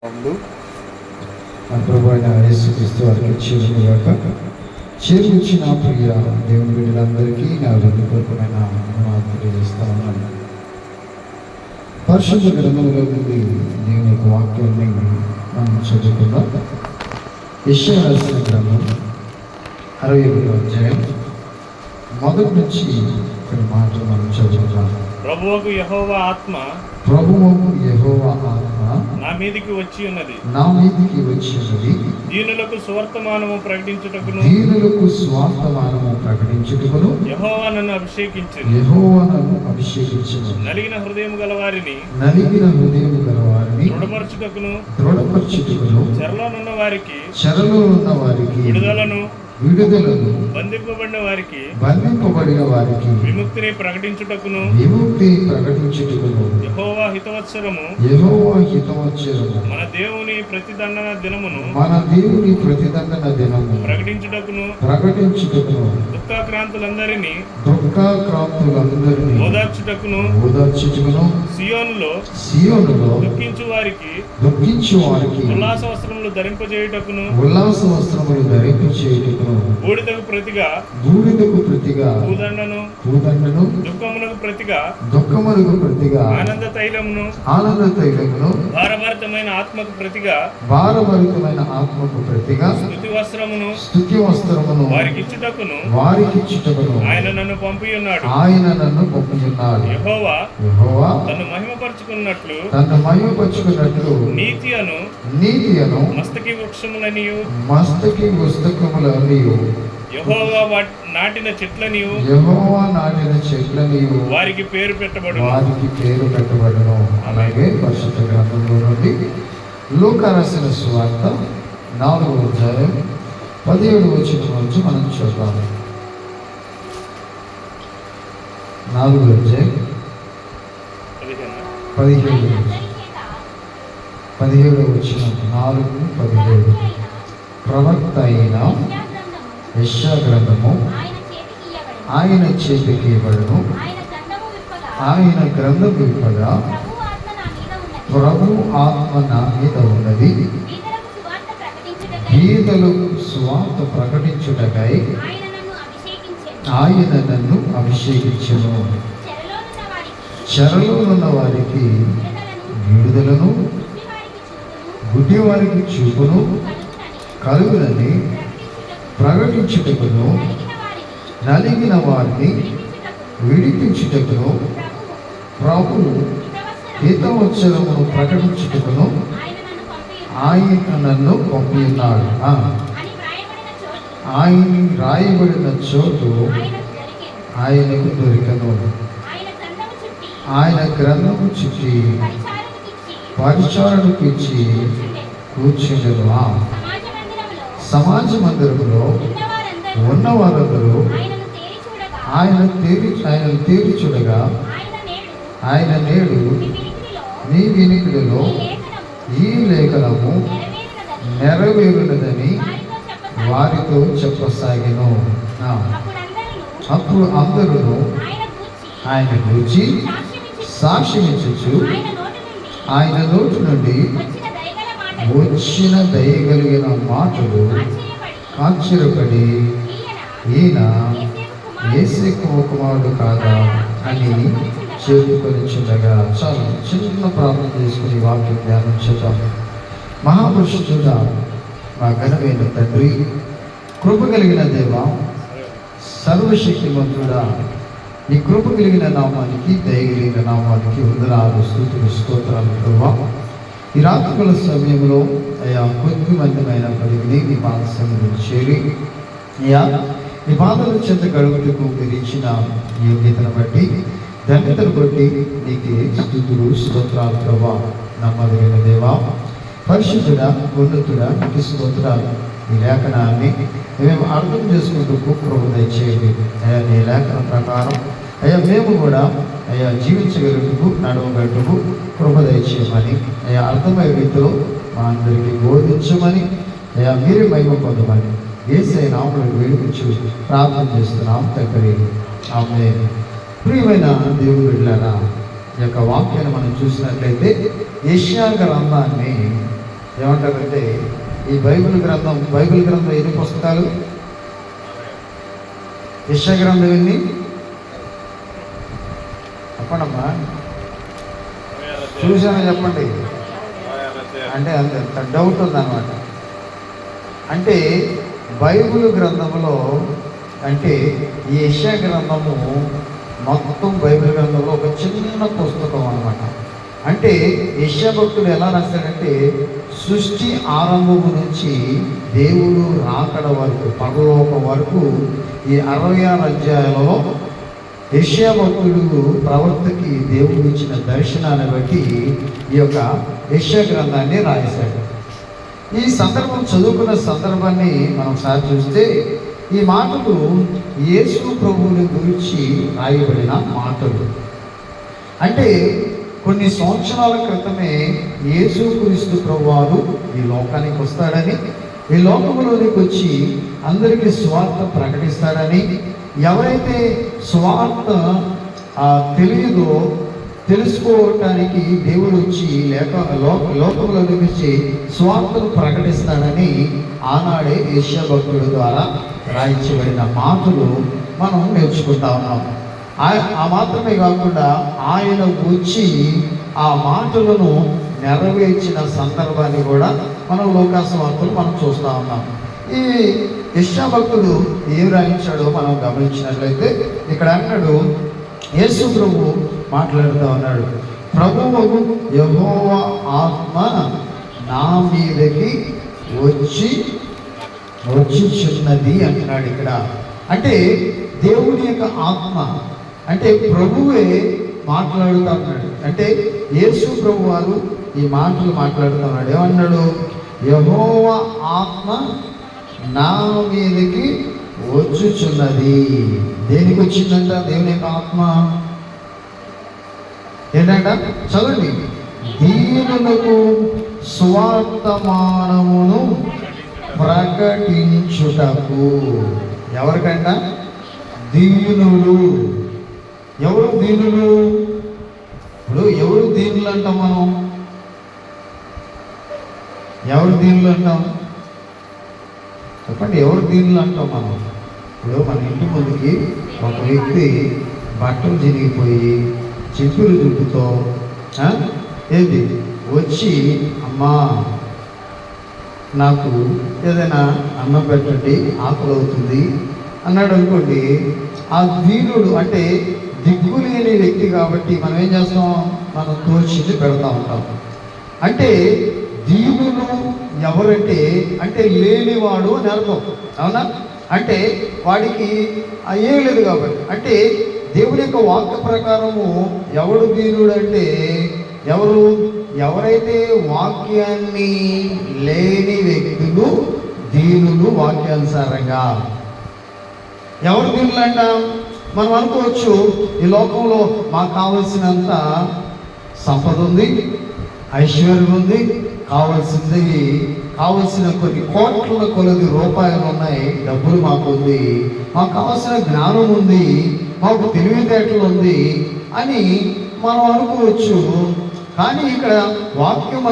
నా ప్రభు అయిన యేసుక్రీస్తు వారికి చేరుకొచ్చిన ప్రియ దేవుని బిడ్డలందరికీ నా హృదయపూర్వకమైన వందనాలు తెలియజేస్తా ఉన్నాను. పరిశుద్ధ గ్రంథంలో నుండి దేవుని యొక్క వాక్యాన్ని మనం చదువుకుందాం. యెషయా రాసిన గ్రంథం 61వ అధ్యాయం మొదటి నుంచి కొన్ని మాటలు మనం చదువుకుందాం. ప్రభువుకు యెహోవా ఆత్మ నా మీదికి వచ్చి ఉన్నది. దీనులకు సువర్తమానము ప్రకటించుటకును యెహోవా నన్ను అభిషేకించెను. నలిగిన హృదయము గల వారిని దృఢపరచుటకును చెరలోనున్న వారికి విడుదలను బంధింపబడిన వారికి విముక్తిని ప్రకటించుటకును యెహోవా హితవత్సరము మన దేవుని ప్రతిదండన దినమును ప్రకటించుటకును దుఃఖాక్రాంతులందరినీ ఓదార్చుటకును సియోనులో దుఃఖించు వారికి ఉల్లాస వస్త్రములు ధరింపజేయుటకును బూడిదకు ప్రతిగా పూదండను దుఃఖమునకు ప్రతిగా ఆనంద తైలమును భారభరితమైన ఆత్మకు ప్రతిగా స్తుతి వస్త్రమును వారికి ఇచ్చుటకును ఆయన నన్ను పంపి ఉన్నాడు. యెహోవా తన్ను మహిమపరచుకున్నట్లు నీతి అను మస్తకి వృక్షములనియు యెహోవా నాటిన చెట్లనియు వారికి పేరు పెట్టబడును. అలాగే పరిశుద్ధ గ్రంథంలో నుండి లూకా రాసిన సువార్త 4వ అధ్యాయం 17వ వచనం నుంచి మనం చూద్దాం. 4వ అధ్యాయం 17వ వచనం 4:17 ప్రవక్త అయిన యెషయా గ్రంథము ఆయన చేతికి ఇవ్వబడును. ఆయన గ్రంథం విప్పగా ప్రభు ఆత్మ నా మీద ఉన్నది, బీదలకు సువార్త ప్రకటించుటకై ఆయన నన్ను అభిషేకించెను. చెరలోనున్న వారికి విడుదలను, గుడ్డి వారికి చూపును కలుగునని ప్రకటించుటకును, నలిగిన వారిని విడిపించుటకును, ప్రభువు హితవత్సరమును ప్రకటించుటకును ఆయన నన్ను పంపి ఉన్నాడు. ఆయన రాయబడిన చోటు ఆయనకు దొరికను. ఆయన గ్రంథము చుట్టి పరిచారణకు ఇచ్చి కూర్చుండెను. సమాజ మందిరంలో ఉన్నవారందరూ ఆయన తేరి చూడగా ఆయన నేడు నీ వినికిడిలో ఈ లేఖనము నెరవేరునదని వారితో చెప్పసాగెను. అప్పుడు అందరూ ఆయన గురించి సాక్ష్యమిచ్చు ఆయన నోటి నుండి వచ్చిన దయగలిగిన మాటలు ఆశ్చర్యపడి ఈయన యేసు కుమారుడు కాదా అని చేరుకొని చుండగా చాలా చిన్న ప్రార్థన చేసుకుని వాక్యం ధ్యానం చేద్దాం. మహాపురుషుడా, మా ఘనమైన తండ్రి, కృప కలిగిన దేవ, సర్వశక్తిమంతుడా, నీ కృప కలిగిన నామానికి, దయగలిగిన నామానికి వందనాలు, స్తుతులు, స్తోత్రాలు ప్రభువా. ఈ రాత్రికాల సమయంలో అయ్యా కొద్దిమందిమైన పదివిని నీ పాద సన్నిధిని చేరి అయ్యా నీ పాదాల చెంత గడుపుటకు మీరు ఇచ్చిన యోగ్యతను బట్టి, ధన్యతను బట్టి నీకు స్తుతులు, స్తోత్రాలు ప్రభువా. నమ్మదగిన దేవా, పరిశుద్ధుడా, ఉన్నతుడా, నీకు స్తోత్రాలు. ఈ లేఖనాన్ని మేము అర్థం చేసుకుంటూ ప్రభు దయచేయండి. అయ్యా నీ లేఖన ప్రకారం అయ్యా మేము కూడా అయ్యా జీవించగలుగుటకు, నడవగలుగుటకు కృప దయచేయమని, అయ్యా అర్థమయ్యే రీతిలో మా అందరికీ బోధించమని, అయ్యా మీరే మహిమ పొందమని యేసయ్య నామములో వేడుకొచ్చు ప్రార్థన చేస్తున్నాం తండ్రి. ఆమేన్. ప్రియమైన దేవుని బిడ్డలారా, ఈ యొక్క వాక్యాన్ని మనం చూసినట్లయితే యెషయా గ్రంథాన్ని ఏమంటారంటే ఈ బైబిల్ గ్రంథం ఎన్ని పుస్తకాలు? యెషయా గ్రంథం ఎన్ని? చెప్పండమ్మా, చూసాను చెప్పండి. అంటే అంత డౌట్ ఉందన్నమాట. అంటే బైబిల్ గ్రంథంలో అంటే ఈ యెషయా గ్రంథము మొత్తం బైబిల్ గ్రంథంలో ఒక చిన్న పుస్తకం అన్నమాట. అంటే యెషయా భక్తుడు ఎలా రాశాడంటే సృష్టి ఆరంభము నుంచి దేవుడు రాకడ వరకు, పరలోకం వరకు ఈ 66 అధ్యాయాలలో యెషయా భక్తుడు ప్రవక్తకి దేవుడు ఇచ్చిన దర్శనాన్ని బట్టి ఈ యొక్క యెషయా గ్రంథాన్ని రాశాడు. ఈ సందర్భం చదువుకున్న సందర్భాన్ని మనం ఒకసారి చూస్తే ఈ మాటలు యేసు ప్రభువుని గురించి రాయబడిన మాటలు. అంటే కొన్ని సంవత్సరాల క్రితమే యేసుక్రీస్తు ప్రభువారు ఈ లోకానికి వస్తాడని, ఈ లోకంలోనికి వచ్చి అందరికీ స్వార్థ ప్రకటిస్తాడని, ఎవరైతే స్వార్థ తెలియదో తెలుసుకోవటానికి దేవుడు వచ్చి లోకంలోనికి వచ్చి స్వార్థను ప్రకటిస్తాడని ఆనాడే యెషయా భక్తుడి ద్వారా రాయించబడిన మాటలు మనం నేర్చుకుంటా ఉన్నాం. ఆ మాత్రమే కాకుండా ఆయన వచ్చి ఆ మాటలను నెరవేర్చిన సందర్భాన్ని కూడా మనం లోకాసువార్తలు మనం చూస్తూ ఉన్నాం. ఈ యెషయా భక్తుడు ఏం రాయించాడో మనం గమనించినట్లయితే ఇక్కడ అన్నాడు, యేసు ప్రభు మాట్లాడుతూ ఉన్నాడు, ప్రభువు యెహోవా ఆత్మ నా మీదకి వచ్చిచున్నది అంటున్నాడు ఇక్కడ. అంటే దేవుని యొక్క ఆత్మ అంటే ప్రభువే మాట్లాడుతూ ఉన్నాడు. అంటే యేసు ప్రభు వారు ఈ మాటలు మాట్లాడుతున్నాడు. ఏమన్నాడు? యెహోవా ఆత్మ నా మీదకి వచ్చుచున్నది. దేనికి వచ్చిందంట దేవుని యొక్క ఆత్మ? ఏంటంట? చదవండి. దీనులకు స్వార్థమానమును ప్రకటించుటకు. ఎవరికంట? దీనులు. ఎవరు దీనులు? ఇప్పుడు ఎవరు దీనులు అంటాం మనం? ఎవరు దీనులు అంటాం? చెప్పండి, ఎవరు దీనులు అంటాం మనం? ఇప్పుడు మన ఇంటి ముందుకి ఒక వ్యక్తి బట్టలు చిరిగిపోయి చెప్పులు జుట్టుతో ఏంటి వచ్చి, అమ్మా నాకు ఏదైనా అన్నం పెట్టండి, ఆకలి అవుతుంది అన్నాడు అనుకోండి. ఆ దీనుడు అంటే దిక్కు లేని వ్యక్తి కాబట్టి మనం ఏం చేస్తాం? మనం తోచింది పెడతా ఉంటాం. అంటే దీనులు ఎవరంటే అంటే లేనివాడు అని అర్థం, అవునా? అంటే వాడికి ఏం లేదు కాబట్టి. అంటే దేవుని యొక్క వాక్య ప్రకారము ఎవడు దీనుడు అంటే ఎవరైతే వాక్యాన్ని లేని వ్యక్తులు దీనులు. వాక్యానుసారంగా ఎవరు దీనులు అంటాం? మనం అనుకోవచ్చు, ఈ లోకంలో మాకు కావలసినంత సంపద ఉంది, ఐశ్వర్యం ఉంది, కావలసిన కొన్ని కోట్ల కొలది రూపాయలు ఉన్నాయి, డబ్బులు మాకు ఉంది, మాకు కావలసిన జ్ఞానం ఉంది, మాకు తెలివితేటలు ఉంది అని మనం అనుకోవచ్చు. కానీ ఇక్కడ వాక్యం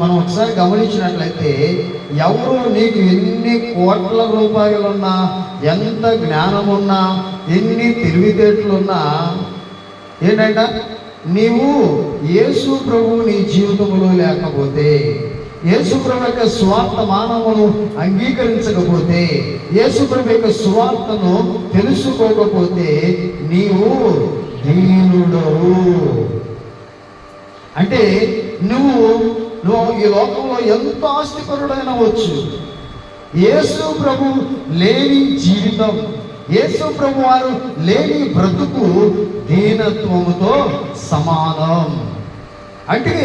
మనం ఒకసారి గమనించినట్లయితే ఎవరు నీకు ఎన్ని కోట్ల రూపాయలున్నా, ఎంత జ్ఞానం ఉన్నా, ఎన్ని తెలివితేటలున్నా ఏంటంట, నీవు యేసు ప్రభు నీ జీవితంలో లేకపోతే, యేసు ప్రభు యొక్క స్వార్థ మానవును అంగీకరించకపోతే, యేసు ప్రభు యొక్క స్వార్థను తెలుసుకోకపోతే నీవు దీనుడవు. అంటే నువ్వు ఈ లోకంలో ఎంత ఆస్తిపరుడైనా వచ్చు, యేసు ప్రభు లేని జీవితం, యేసు ప్రభు వారు లేని బ్రతుకు దీనత్వముతో సమానం. అంటే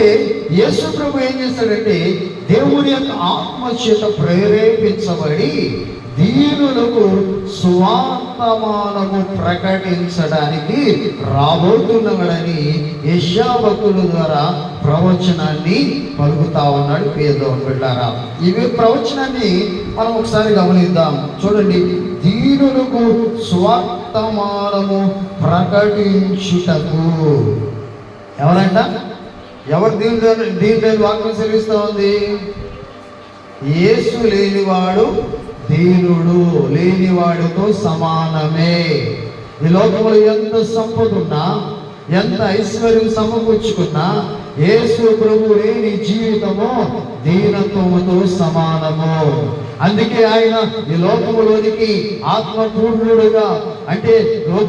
యేసు ప్రభు ఏం చేస్తాడంటే దేవుని యొక్క ఆత్మ చేత ప్రేరేపించబడి దీనులకు స్వార్థమానము ప్రకటించడానికి రాబోతున్నాడని యెషయా భక్తుల ద్వారా ప్రవచనాన్ని పలుకుతా ఉన్నాడు. పేదోని బిడ్డారా, ఇవి ప్రవచనాన్ని మనం ఒకసారి గమనిద్దాం. చూడండి, దీనులకు స్వార్థమానము ప్రకటించుటకు. ఎవరంట? ఎవరు దీని వాక్యం సెలవిస్తూ ఉంది? యేసు లేనివాడు దీనుడు, లేనివాడితో సమానమే. ఈ లోకంలో ఎంత సంపద ఉన్నా, ఎంత ఐశ్వర్యం సమకూర్చుకున్నా, యేసు ప్రభు లేని జీవితము దీనత్వముతో సమానము. అందుకే ఆయన ఈ లోకములోనికి ఆత్మపూర్ణుడుగా, అంటే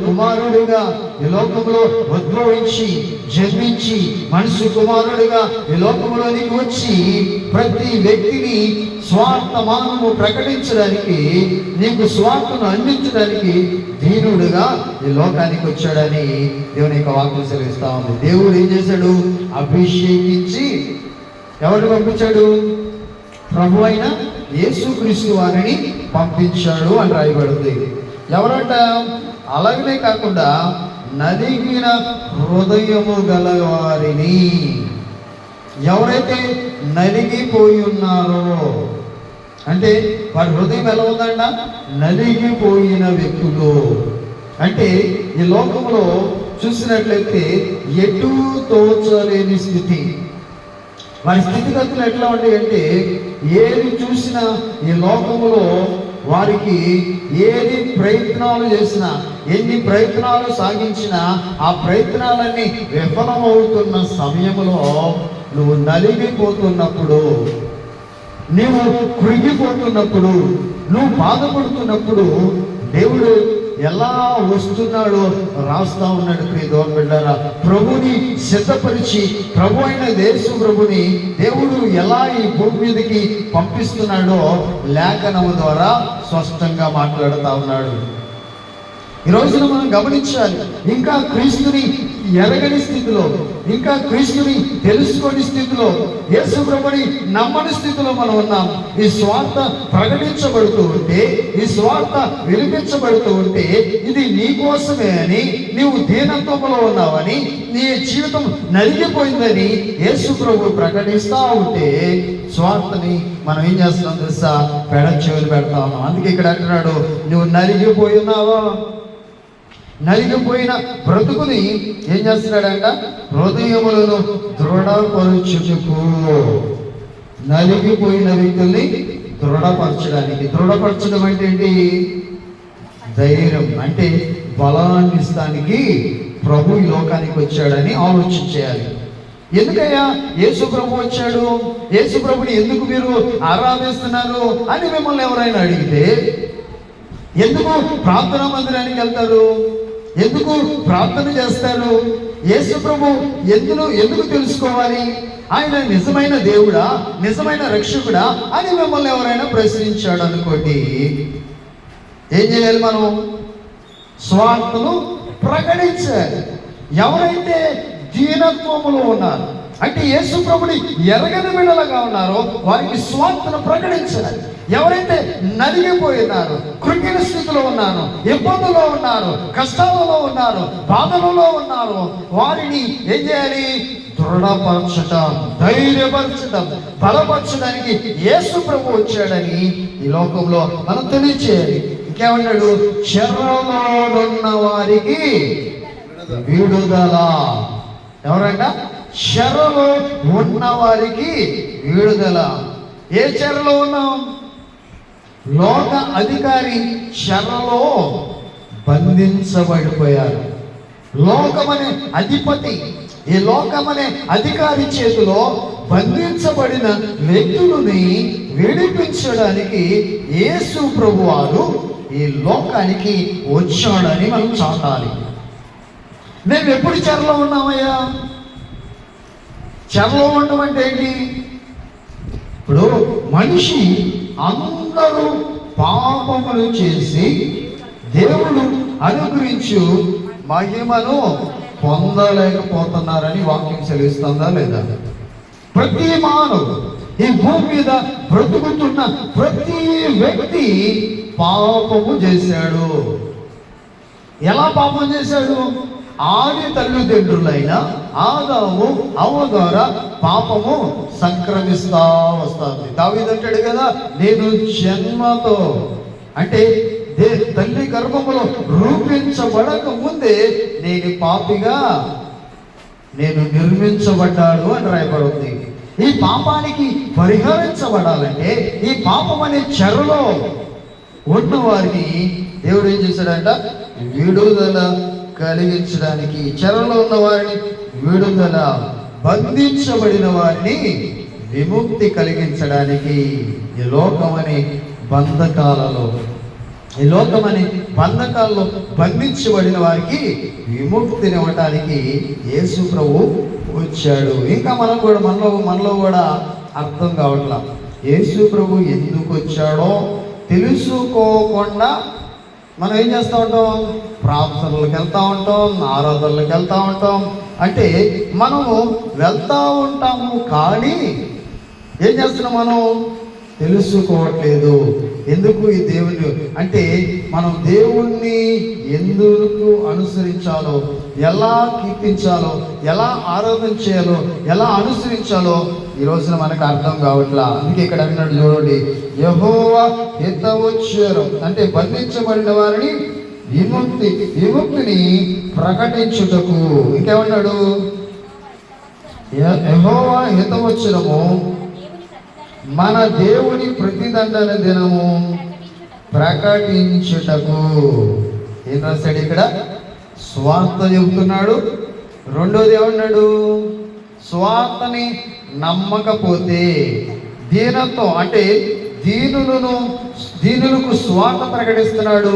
కుమారుడిగా ఈ లోకంలో ఉద్భవించి జన్మించి మనిషి కుమారుడిగా ఈ లోకంలోనికి వచ్చి ప్రతి వ్యక్తిని స్వార్థమానము ప్రకటించడానికి, నీకు స్వార్థను అందించడానికి దీనుడుగా ఈ లోకానికి వచ్చాడని దేవుని యొక్క వాక్యం సెలవిస్తా ఉంది. దేవుడు ఏం చేశాడు? అభిషేకించి ఎవరిని పంపించాడు? ప్రభు అయిన యేసుక్రీస్తు వారిని పంపించాడు అని రాయబడింది. ఎవరంట? అలాగనే కాకుండా నలిగిన హృదయము గల వారిని. ఎవరైతే నలిగిపోయి ఉన్నారో, అంటే వారి హృదయం ఎలా ఉందంట? నలిగిపోయిన వ్యక్తులు. అంటే ఈ లోకంలో చూసినట్లయితే ఎటూ తోచలేని స్థితి. వారి స్థితిగతులు ఎట్లా ఉంటాయంటే, ఏది చూసినా ఈ లోకంలో వారికి ఏది ప్రయత్నాలు చేసినా, ఎన్ని ప్రయత్నాలు సాగించినా ఆ ప్రయత్నాలన్నీ విఫలమవుతున్న సమయంలో నువ్వు నలిగిపోతున్నప్పుడు, నీవు కృంగిపోతున్నప్పుడు, నువ్వు బాధపడుతున్నప్పుడు దేవుడు ఎలా వస్తున్నాడో రాస్తా ఉన్నాడు. ప్రియదేవుని బిడ్డలారా, ప్రభుని సిద్ధపరిచి ప్రభు అయిన యేసు ప్రభుని దేవుడు ఎలా ఈ భూమి మీదకి పంపిస్తున్నాడో లేఖనము ద్వారా స్పష్టంగా మాట్లాడుతూ ఉన్నాడు. ఈ రోజున మనం గమనించాలి, ఇంకా క్రీస్తుని ఎరగని స్థితిలో, ఇంకా క్రీస్తుని తెలుసుకోని స్థితిలో, యేసు ప్రభుని నమ్మని స్థితిలో మనం ఉన్నాం. ఈ స్వార్థ ప్రకటించబడుతూ ఉంటే, ఈ స్వార్థ వినిపించబడుతూ ఉంటే, ఇది నీ కోసమే అని, నీవు దీనత్వంలో ఉన్నావని, నీ జీవితం నలిగిపోయిందని యేసు ప్రభు ప్రకటిస్తూ ఉంటే, స్వార్థని మనం ఏం చేస్తున్నాం తెలుసా? చెవులు పెడతా ఉన్నాం. అందుకే ఇక్కడ అంటున్నాడు, నువ్వు నలిగిపోయి ఉన్నావా? నలిగిపోయిన బ్రతుకుని ఏం చేస్తున్నాడంట? హృదయములను దృఢపరచుటకు. నలిగిపోయిన వ్యక్తుల్ని దృఢపరచడానికి. దృఢపరచడం అంటే ఏంటి? ధైర్యం, అంటే బలాన్ని ఇస్తానికి ప్రభు ఈ లోకానికి వచ్చాడని ఆలోచించేయాలి. ఎందుకయ్యా యేసు ప్రభు వచ్చాడు? యేసు ప్రభుని ఎందుకు మీరు ఆరాధిస్తున్నారు అని మిమ్మల్ని ఎవరైనా అడిగితే, ఎందుకు ప్రార్థనా మందిరానికి వెళ్తారు? ఎందుకు ప్రార్థన చేస్తారు? యేసు ప్రభు ఎందుకు తెలుసుకోవాలి? ఆయన నిజమైన దేవుడా, నిజమైన రక్షకుడా అని మిమ్మల్ని ఎవరైనా ప్రశ్నించాడు అనుకోండి, ఏం చేయాలి? మనం స్వార్థను ప్రకటించాలి. ఎవరైతే దీనత్వములో ఉన్నారు, అంటే యేసు ప్రభుని ఎరగని బిడ్డలుగా ఉన్నారో వారికి స్వార్థను ప్రకటించాలి. ఎవరైతే నలిగిపోయినారో, కృంగిన స్థితిలో ఉన్నారు, ఇబ్బందులో ఉన్నారు, కష్టాలలో ఉన్నారు, బాధలలో ఉన్నారు, వారిని ఏం చేయాలి? దృఢపరచటం, ధైర్యపరచటం, బలపరచడానికి యేసు ప్రభు వచ్చాడని ఈ లోకంలో మనం తెలియచేయాలి. ఇంకేమన్నాడు? చెరలోనున్న వారికి విడుదల. ఎవరంట? చెరలో ఉన్న వారికి విడుదల. ఏ చెరలో ఉన్నాం? లోక అధికారి చెరలో బంధించబడిపోయారు. లోకమనే అధిపతి, ఈ లోకమనే అధికారి చేతిలో బంధించబడిన వ్యక్తులని విడిపించడానికి యేసు ప్రభువారు ఈ లోకానికి వచ్చాడని మనం చాటాలి. మేము ఎప్పుడు చెరలో ఉన్నామయ్యా? చెరలో ఉండడం అంటే ఏంటి? ఇప్పుడు మనిషి అందరూ పాపములు చేసి దేవుడు అనుగ్రహించు మహిమను పొందలేకపోతున్నారని వాక్యం సెలవిస్తుందా లేదా? ప్రతి మానవుడు ఈ భూమి మీద బ్రతుకుతున్న ప్రతి వ్యక్తి పాపము చేశాడు. ఎలా పాపం చేశాడు? ఆది తల్లిదండ్రులైన ఆదాము అవ్వ ద్వారా పాపము సంక్రమిస్తా వస్తుంది. దావీదు అంటాడు కదా, నేను జన్మతో, అంటే తల్లి గర్భములో రూపించబడక ముందే నేను పాపిగా నేను నిర్మించబడ్డాడు అని రాయబడింది. ఈ పాపానికి పరిహరించబడాలంటే ఈ పాపం అనే చెరలో ఉన్న వారిని దేవుడు ఏం చేశాడంట? విడుదల కలిగించడానికి, చెరలో ఉన్న వారిని విడుదల, బంధించబడిన వారిని విముక్తి కలిగించడానికి, ఈ లోకమనే బంధకాలలో బంధించబడిన వారికి విముక్తినివ్వటానికి యేసు ప్రభు వచ్చాడు. ఇంకా మనలో కూడా అర్థం కావట్లా. యేసు ప్రభు ఎందుకు వచ్చాడో తెలుసుకోకుండా మనం ఏం చేస్తూ ఉంటాం? ప్రార్థనలకు వెళ్తూ ఉంటాం, ఆరాధనలకు వెళ్తూ ఉంటాం. అంటే మనము వెళ్తూ ఉంటాము, కానీ ఏం చేస్తున్నాం? మనం తెలుసుకోవట్లేదు. ఎందుకు ఈ దేవుని అంటే మనం దేవుణ్ణి ఎందుకు అనుసరించాలో, ఎలా కీర్తించాలో, ఎలా ఆరాధన చేయాలో, ఎలా అనుసరించాలో ఈ రోజున మనకు అర్థం కావట్లా. అందుకే ఇక్కడ అన్నాడు చూడండి, యెహోవా హితవచనం అంటే బంధించబడిన వారిని విముక్తిని ప్రకటించుటకు. ఇంకేమన్నాడు? యెహోవా హితవచనము మన దేవుని ప్రతిదండన దినము ప్రకటించుటకు. ఏం రాశాడు ఇక్కడ? స్వార్థ చెబుతున్నాడు. రెండోది ఏమన్నాడు? స్వార్థని నమ్మకపోతే దీనత్వం అంటే దీనులకు స్వార్థ ప్రకటిస్తున్నాడు.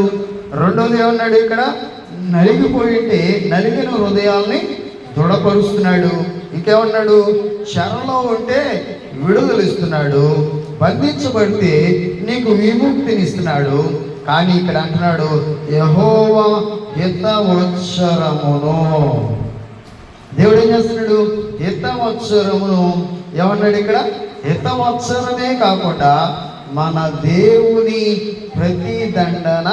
రెండోది ఏమన్నాడు ఇక్కడ? నలిగిపోయింటే నలిగిన హృదయాల్ని దృఢపరుస్తున్నాడు. ఇంకేమన్నాడు? చెరలో ఉంటే విడుదల ఇస్తున్నాడు, బంధించబడితే నీకు విముక్తినిస్తున్నాడు. కానీ ఇక్కడ అంటున్నాడు యెహోవా హితవత్సరమును. దేవుడు ఏం చేస్తున్నాడు? హితవత్సరమును ఏమన్నాడు ఇక్కడ? హితవత్సరమే కాకుండా మన దేవుని ప్రతిదండన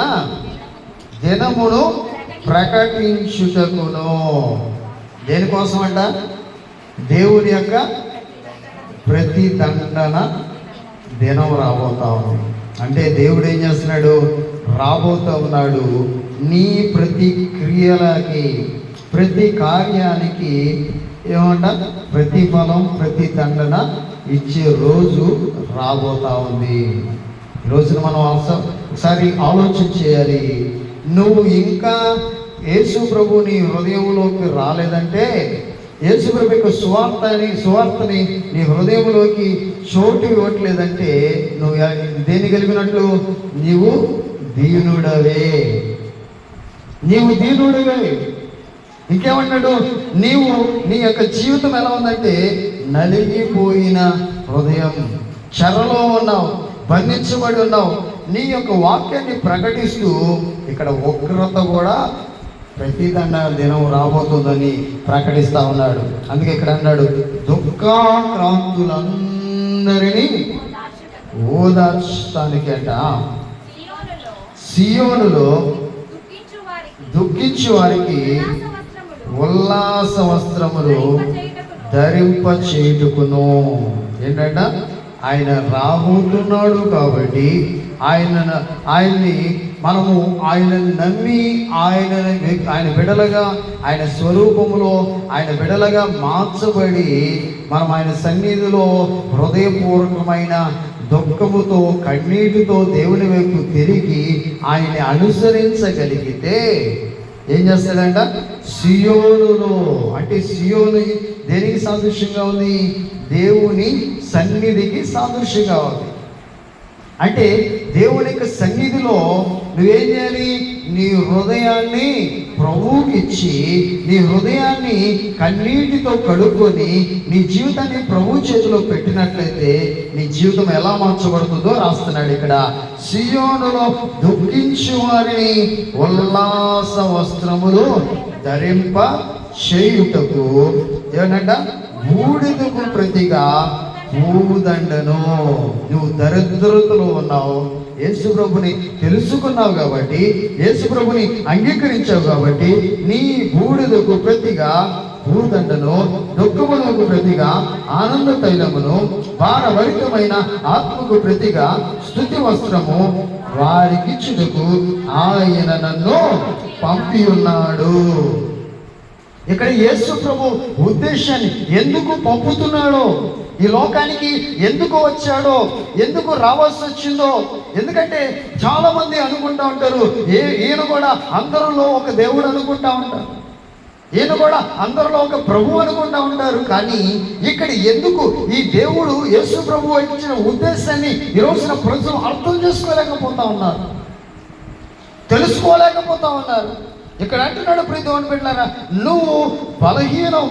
దినమును ప్రకటించుటకును. దేనికోసం అంట? దేవుని యొక్క ప్రతిదండన దినం రాబోతా ఉంది. అంటే దేవుడు ఏం చేస్తున్నాడు? రాబోతూ ఉన్నాడు. నీ ప్రతి క్రియలకి, ప్రతి కార్యానికి ఏమంట? ప్రతిఫలం, ప్రతిదండన ఇచ్చే రోజు రాబోతా ఉంది. ఈ రోజున మనం ఒకసారి ఆలోచన చేయాలి. నువ్వు ఇంకా యేసు ప్రభు నీ హృదయంలోకి రాలేదంటే, యేసు ప్రభు యొక్క సువార్తని నీ హృదయంలోకి చోటు ఇవ్వట్లేదంటే నువ్వు దేన్ని కలిగినట్లు? నీవు దీనుడవే. ఇంకేమన్నాడు? నీ యొక్క జీవితం ఎలా ఉందంటే నలిగిపోయిన హృదయం, చెరలో ఉన్నావు, బంధించబడి ఉన్నావు. నీ యొక్క వాక్యాన్ని ప్రకటిస్తూ ఇక్కడ ఉగ్రత కూడా ప్రతిదండ దినం రాబోతుందని ప్రకటిస్తా ఉన్నాడు. అందుకే ఇక్కడ అన్నాడు దుఃఖాక్రాంతులందరినీ ఓదార్చడానికి అంట సియోనులో దుఃఖించు వారికి ఉల్లాస వస్త్రములు ధరింప చేయుటకును. ఏంటంట? ఆయన రాబోతున్నాడు కాబట్టి ఆయన్ని మనము ఆయనను నమ్మి ఆయన బిడలగా, ఆయన స్వరూపములో ఆయన బిడలగా మార్చబడి మనం ఆయన సన్నిధిలో హృదయపూర్వకమైన దుఃఖముతో, కన్నీటితో దేవుని వైపు తిరిగి ఆయన్ని అనుసరించగలిగితే ఏం చేస్తాడంట? సియోనులో అంటే సియోను దేనికి సాదృశ్యంగా ఉంది? దేవుని సన్నిధికి సాదృశ్యంగా ఉంది. అంటే దేవుని యొక్క సన్నిధిలో నువ్వేం చేయాలి? నీ హృదయాన్ని ప్రభువుకి ఇచ్చి, నీ హృదయాన్ని కన్నీటితో కడుక్కొని నీ జీవితాన్ని ప్రభు చేతిలో పెట్టినట్లయితే నీ జీవితం ఎలా మార్చబడుతుందో రాస్తున్నాడు ఇక్కడ. సియోనులో దుఃఖించు వారిని ఉల్లాస వస్త్రములు ధరింప చేయుటకు. ఏమనంట? బూడిదకు ప్రతిగా భూదండను. నువ్వు దరిద్రతలో ఉన్నావు, యేసు ప్రభుని తెలుసుకున్నావు కాబట్టి, యేసు ప్రభుని అంగీకరించావు కాబట్టి నీ బూడిదకు ప్రతిగా భూదండను, దుఃఖములకు ప్రతిగా ఆనంద తైలమును, భారభరితమైన ఆత్మకు ప్రతిగా స్తుతి వస్త్రము వారికిచ్చుటకు ఆయన నన్ను పంపి ఉన్నాడు. ఇక్కడ యేసు ప్రభు ఉద్దేశాన్ని ఎందుకు పంపుతున్నాడో, ఈ లోకానికి ఎందుకు వచ్చాడో, ఎందుకు రావాల్సి వచ్చిందో. ఎందుకంటే చాలా మంది అనుకుంటా ఉంటారు, ఈయన కూడా అందరిలో ఒక దేవుడు అనుకుంటా ఉంటారు, ఈయన కూడా అందరిలో ఒక ప్రభు అనుకుంటా ఉంటారు. కానీ ఇక్కడ ఎందుకు ఈ దేవుడు యేసు ప్రభు ఇచ్చిన ఉద్దేశాన్ని ఈ రోజున ప్రజలు అర్థం చేసుకోలేకపోతా ఉన్నారు, తెలుసుకోలేకపోతా ఉన్నారు. ఇక్కడ అంటున్నాడు, ప్రియ దేవుని బిడ్డలారా, నువ్వు బలహీనం,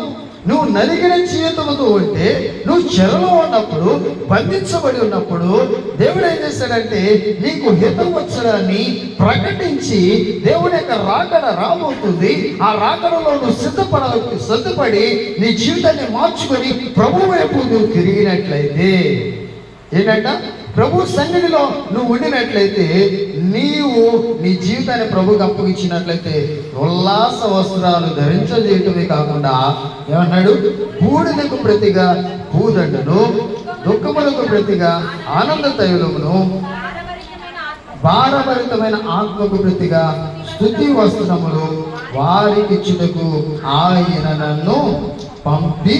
నువ్వు నలిగిన జీవితంతో ఉంటే, నువ్వు చెరలో ఉన్నప్పుడు, బంధించబడి ఉన్నప్పుడు దేవుడు ఏం చేశాడంటే నీకు హితవత్సరాన్ని ప్రకటించి దేవుని యొక్క రాకడ రాబోతుంది, ఆ రాకడలో నువ్వు సిద్ధపడి నీ జీవితాన్ని మార్చుకొని ప్రభు వైపు నువ్వు తిరిగినట్లయితే, ఏంటంట, ప్రభు సన్నిధిలో నువ్వు ఉండినట్లయితే, నీవు నీ జీవితాన్ని ప్రభుకి అప్పగించినట్లయితే ఉల్లాస వస్త్రాలు ధరించజేయటమే కాకుండా ఏమన్నాడు, బూడిదకు ప్రతిగా పూదండను, దుఃఖములకు ప్రతిగా ఆనంద తైలమును, భారభరితమైన ఆత్మకు ప్రతిగా స్తుతి వస్త్రములు వారికిచ్చుటకు ఆయన నన్ను పంపి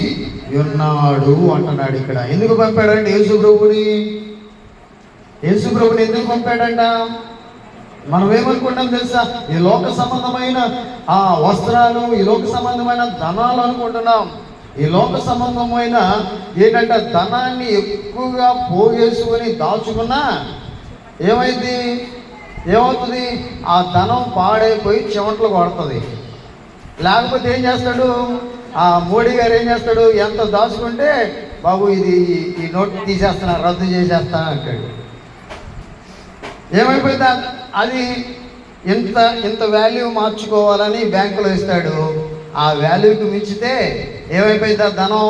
ఉన్నాడు అంటున్నాడు. ఇక్కడ ఎందుకు పంపాడంటే యేసు ప్రభుని ఎందుకు పంపాడంట? మనం ఏమనుకుంటాం తెలుసా? ఈ లోక సంబంధమైన ఆ వస్త్రాలు, ఈ లోక సంబంధమైన ధనాలు అనుకుంటున్నాం. ఈ లోక సంబంధమైన ఏంటంటే ధనాన్ని ఎక్కువగా పోగేసుకొని దాచుకున్నా ఏమవుతుంది? ఆ ధనం పాడైపోయి చెమటలు కొడుతుంది. లేకపోతే ఏం చేస్తాడు, ఆ మోడీ గారు ఏం చేస్తాడు, ఎంత దాచుకుంటే బాబు ఇది ఈ నోట్ తీసేస్తాను, రద్దు చేసేస్తాను అంటాడు. ఏమైపోయిందా? అది ఇంత వాల్యూ మార్చుకోవాలని బ్యాంకులో ఇస్తాడు. ఆ వాల్యూకి మించితే ఏమైపోయిందా? ధనం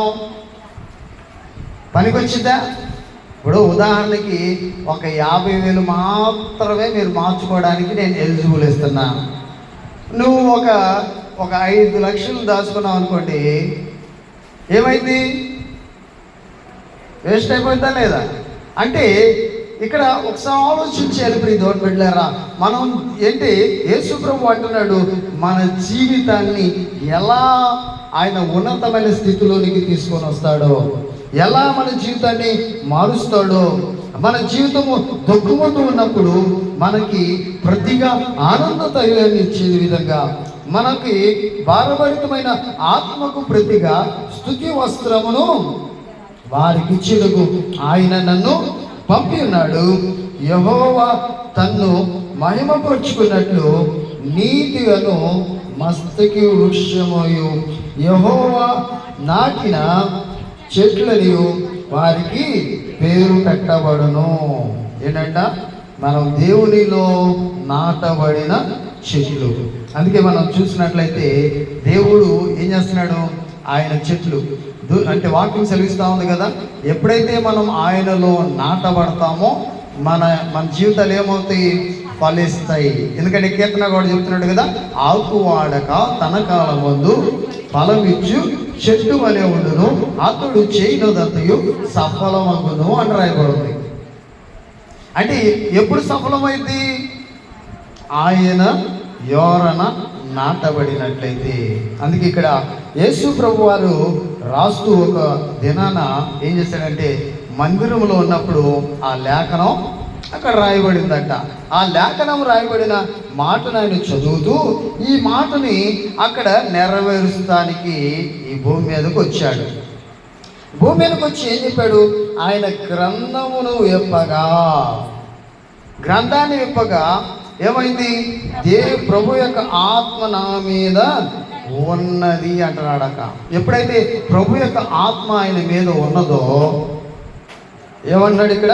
పనికొచ్చిందా? ఇప్పుడు ఉదాహరణకి ఒక 50,000 మాత్రమే మీరు మార్చుకోవడానికి నేను ఎలిజిబుల్ ఇస్తున్నా. నువ్వు ఒక 5 లక్షలు దాచుకున్నావు అనుకోండి, ఏమైంది? వేస్ట్ అయిపోయిందా లేదా? అంటే ఇక్కడ ఒకసారి ఆలోచించాలి ప్రియ దేవుని బిడ్డలారా, మనం యేసు ప్రభు అంటున్నాడు, మన జీవితాన్ని ఎలా ఆయన ఉన్నతమైన స్థితిలోనికి తీసుకొని వస్తాడో, ఎలా మన జీవితాన్ని మారుస్తాడో. మన జీవితము దుఃఖముతో ఉన్నప్పుడు మనకి ప్రతిగా ఆనంద తైలాన్ని ఇచ్చే విధంగా, మనకి భారభరితమైన ఆత్మకు ప్రతిగా స్తుతి వస్త్రమును వారికి ఇచ్చుటకు ఆయన నన్ను పంపి ఉన్నాడు. యెహోవా తన్ను మహిమపరుచుకున్నట్లు నీతిగాను మస్తకి వృక్షమయు యెహోవా నాటిన చెట్లనియు వారికి పేరు పెట్టబడును. ఏంటంట? మనం దేవునిలో నాటబడిన చెట్లు. అందుకే మనం చూసినట్లయితే దేవుడు ఏం చేస్తున్నాడు, ఆయన చెట్లు అంటే వాక్యం సెలవిస్తూ ఉంది కదా, ఎప్పుడైతే మనం ఆయనలో నాటబడతామో మన జీవితాలు ఏమవుతాయి? ఫలిస్తాయి. ఎందుకంటే కీర్తన కూడా చెప్తున్నాడు కదా, ఆకు వాడక తన కాలం ముందు ఫలమిచ్చు చెట్టు వలె ఉండును, అతడు చేయనదంతయు సఫలమగును అని రాయబడింది. అంటే ఎప్పుడు సఫలమైంది? ఆయన యోరన నాటబడినట్లయితే. అందుకే ఇక్కడ యేసు ప్రభు వారు రాస్తూ ఒక దినాన ఏం చేశాడంటే, మందిరంలో ఉన్నప్పుడు ఆ లేఖనం అక్కడ రాయబడిందట. ఆ లేఖనం రాయబడిన మాటను ఆయన చదువుతూ ఈ మాటని అక్కడ నెరవేరుస్తానికి ఈ భూమి మీదకి వచ్చాడు. భూమి మీదకి వచ్చి ఏం చెప్పాడు? ఆయన గ్రంథాన్ని విప్పగా ఏమైంది? ప్రభు యొక్క ఆత్మ నా మీద ఉన్నది అంటున్నాడక. ఎప్పుడైతే ప్రభు యొక్క ఆత్మ ఆయన మీద ఉన్నదో ఏమన్నాడు ఇక్కడ?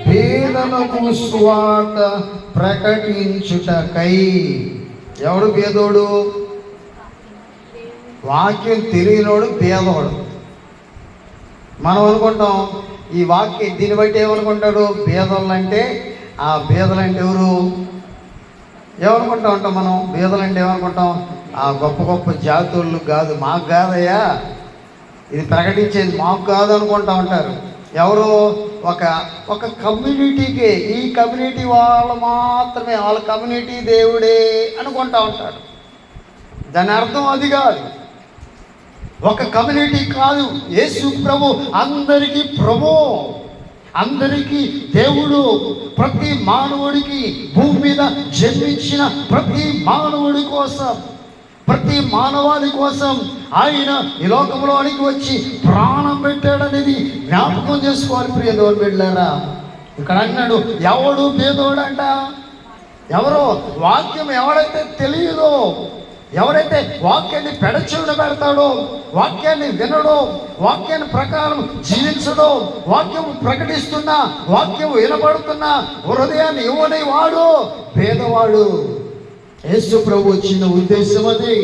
పేదలకు సువార్త ప్రకటించుటకై. ఎవడు పేదోడు? వాక్యం తెలియనోడు పేదోడు. మనం అనుకుంటాం ఈ వాక్యం దీన్ని బట్టి ఏమనుకుంటాడు? పేదోళ్ళంటే ఆ పేదలంటే ఎవరు? ఏమనుకుంటా ఉంటాం మనం? పేదలంటే ఏమనుకుంటాం? ఆ గొప్ప గొప్ప జాతులు కాదు, మాకు కాదయ్యా, ఇది ప్రకటించేది మాకు కాదు అనుకుంటా ఉంటారు. ఎవరో ఒక కమ్యూనిటీకే, ఈ కమ్యూనిటీ వాళ్ళు మాత్రమే, వాళ్ళ కమ్యూనిటీ దేవుడే అనుకుంటా ఉంటాడు. దాని అర్థం అది కాదు. ఒక కమ్యూనిటీ కాదు. యేసు ప్రభు అందరికీ ప్రభు, అందరికీ దేవుడు. ప్రతి మానవుడికి, భూమి మీద జన్మించిన ప్రతి మానవుడి కోసం, ప్రతి మానవాళి కోసం ఆయన ఈ లోకంలోనికి వచ్చి ప్రాణం పెట్టాడనేది జ్ఞాపకం చేసుకోవాలి. ప్రియ దేవుని బిడ్డలారా, ఇక్కడ అన్నాడు ఎవడు పేదోడంట. ఎవరో వాక్యం ఎవడైతే తెలియదో, ఎవరైతే వాక్యాన్ని పెడచెవిన పెడతాడో, వాక్యాన్ని వినడో, వాక్యాన్ని ప్రకారం జీవించడో, వాక్యం ప్రకటిస్తున్నా, వాక్యం వినబడుతున్నా హృదయాన్ని ఇవ్వని వాడు పేదవాడు. యేసు ప్రభు వచ్చిన ఉద్దేశం అది.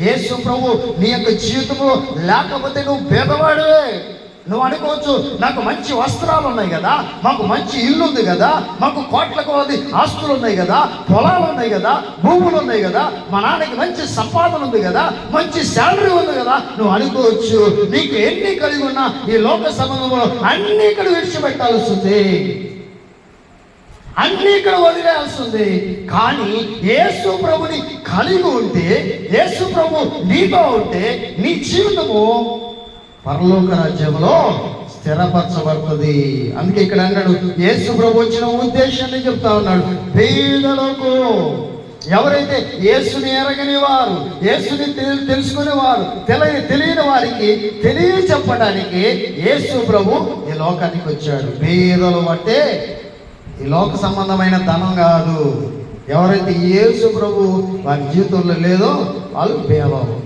యేసు ప్రభు నీ యొక్క జీవితంలో లేకపోతే నువ్వు పేదవాడువే. నువ్వు అనుకోవచ్చు, నాకు మంచి వస్త్రాలు ఉన్నాయి కదా, మాకు మంచి ఇల్లు ఉంది కదా, మాకు కోట్ల కొలది ఆస్తులు ఉన్నాయి కదా, పొలాలు ఉన్నాయి కదా, భూములు ఉన్నాయి కదా, మా నాన్నకి మంచి సంపాదన ఉంది కదా, మంచి శాలరీ ఉంది కదా. నువ్వు అనుకోవచ్చు, నీకు ఎన్ని కలిగి ఉన్నా ఈ లోక సంబంధంలో అన్ని ఇక్కడ విడిచిపెట్టాల్సి ఉంది, అన్ని ఇక్కడ వదిలేయాల్సింది. కానీ యేసు ప్రభుని కలిగి ఉంటే, యేసు ప్రభు నీతో ఉంటే నీ జీవితము పరలోక రాజ్యంలో స్థిరపరచబడుతుంది. అందుకే ఇక్కడ అన్నాడు, యేసు ప్రభు వచ్చిన ఉద్దేశాన్ని చెప్తా ఉన్నాడు. పేదలకు, ఎవరైతే యేసుని ఎరగని వారు, యేసుని తెలుసుకునే వారు, తెలియని వారికి తెలియచెప్పడానికి యేసు ప్రభు ఈ లోకానికి వచ్చాడు. పేదలు అంటే ఈ లోక సంబంధమైన ధనం కాదు. ఎవరైతే యేసు ప్రభు వారి జీవితంలో లేదో వాళ్ళు పేదలు,